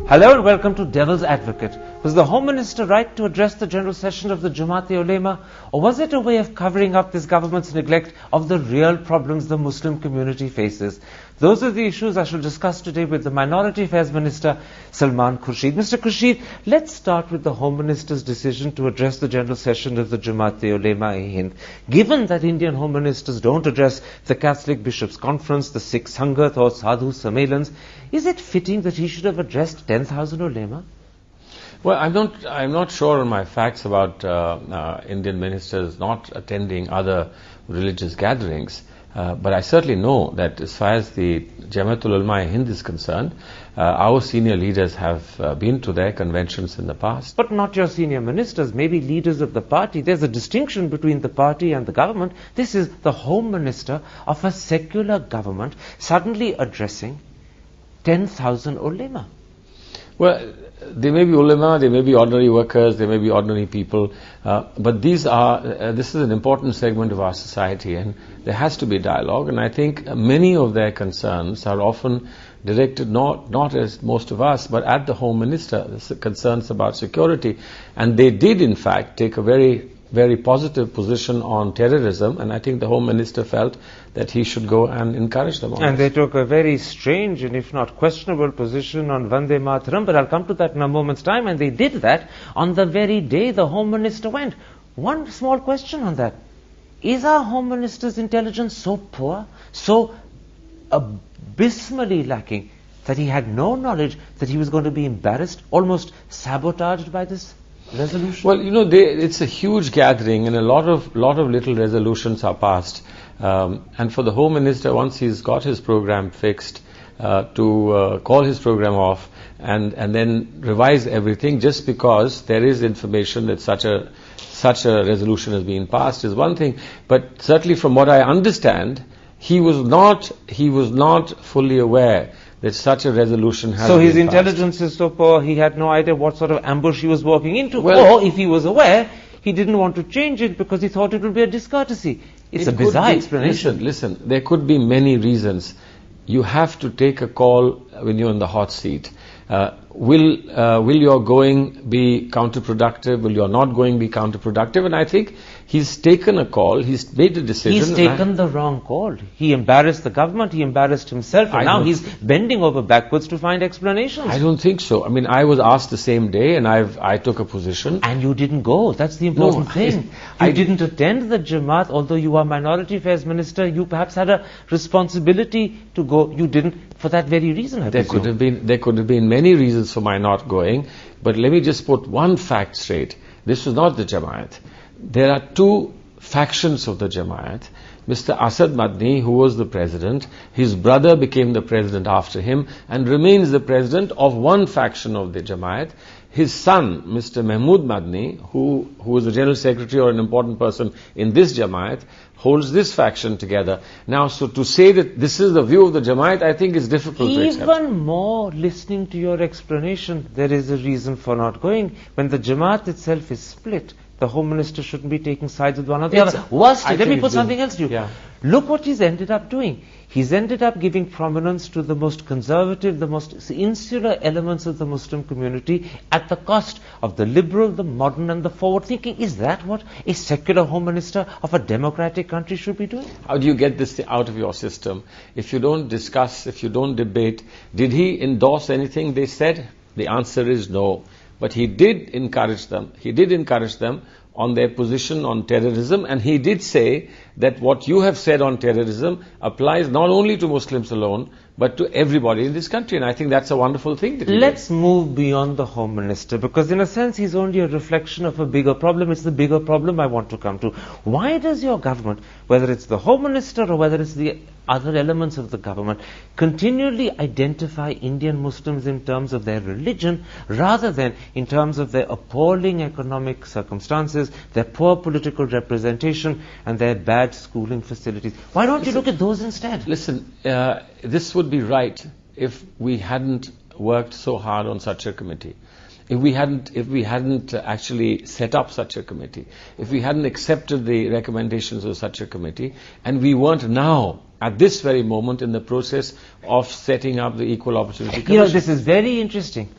Hello and welcome to Devil's Advocate. Was the Home Minister right to address the General Session of the Jamiat-e-Ulema, or was it a way of covering up this government's neglect of the real problems the Muslim community faces? Those are the issues I shall discuss today with the Minority Affairs Minister, SALMAN KHURSHID. Mr. Khurshid, let's start with the Home Minister's decision to address the General Session of the Jamiat-e-Ulema in Hind. Given that Indian Home Ministers don't address the Catholic Bishops' Conference, the Sikh Sangat or Sadhu Sammelans, is it fitting that he should have addressed 10,000 ulema? Well, I'm not sure on my facts about Indian ministers not attending other religious gatherings. But I certainly know that as far as the Jamiat-e-Ulema in Hind is concerned, our senior leaders have been to their conventions in the past. But not your senior ministers, maybe leaders of the party. There's a distinction between the party and the government. This is the Home Minister of a secular government suddenly addressing 10,000 ulema. Well, they may be ulema, they may be ordinary workers, they may be ordinary people, but this is an important segment of our society, and there has to be dialogue. And I think many of their concerns are often directed not as most of us, but at the Home Minister, the concerns about security. And they did, in fact, take a very positive position on terrorism, and I think the Home Minister felt that he should go and encourage them on And this. they took a very strange and if not questionable position on Vande Mataram, but I'll come to that in a moment's time, and they did that on the very day the Home Minister went. One small question on that. Is our Home Minister's intelligence so poor, so abysmally lacking, that he had no knowledge that he was going to be embarrassed, almost sabotaged by this resolution? Well, you know, it's a huge gathering, and a lot of little resolutions are passed. And for the Home Minister, once he's got his program fixed, to call his program off and then revise everything just because there is information that such a resolution has been passed is one thing. But certainly, from what I understand, he was not fully aware that such a resolution has been passed. So his intelligence is so poor, he had no idea what sort of ambush he was walking into. Well, or if he was aware, he didn't want to change it because he thought it would be a discourtity. It's a bizarre explanation. Listen, there could be many reasons. You have to take a call when you're in the hot seat. Will your going be counterproductive? Will your not going be counterproductive? And I think he's taken a call. He's made a decision. He's taken the wrong call. He embarrassed the government. He embarrassed himself. And now he's bending over backwards to find explanations. I don't think so. I mean, I was asked the same day, and I took a position. And you didn't go. That's the important thing. You didn't attend the Jamaat, although you are Minority Affairs Minister. You perhaps had a responsibility to go. You didn't for that very reason, I presume. There could have been many reasons for my not going, but let me just put one fact straight. This was not the Jamaat. There are two factions of the Jamaat. Mr. Asad Madni, who was the president, his brother became the president after him and remains the president of one faction of the Jamaat. His son, Mr. Mahmood Madni, who is the General Secretary or an important person in this Jamaat, holds this faction together. Now, so to say that this is the view of the Jamaat, I think is difficult to accept. Even more, listening to your explanation, there is a reason for not going. When the Jamaat itself is split, the Home Minister shouldn't be taking sides with one or the other. Let me put something else to you. Yeah. Look what he's ended up doing. He's ended up giving prominence to the most conservative, the most insular elements of the Muslim community at the cost of the liberal, the modern and the forward-thinking. Is that what a secular Home Minister of a democratic country should be doing? How do you get this out of your system? If you don't discuss, if you don't debate, did he endorse anything they said? The answer is no. But he did encourage them. He did encourage them on their position on terrorism, and he did say that what you have said on terrorism applies not only to Muslims alone, but to everybody in this country. And I think that's a wonderful thing. Let's move beyond the Home Minister, because in a sense he's only a reflection of a bigger problem. It's the bigger problem I want to come to. Why does your government, whether it's the Home Minister or whether it's the other elements of the government, continually identify Indian Muslims in terms of their religion rather than in terms of their appalling economic circumstances, their poor political representation and their bad schooling facilities? Why don't you look at those instead? Listen, this would be right if we hadn't worked so hard on such a committee. If we hadn't actually set up such a committee, if we hadn't accepted the recommendations of such a committee, and we weren't now at this very moment in the process of setting up the Equal Opportunity Commission. This is very interesting.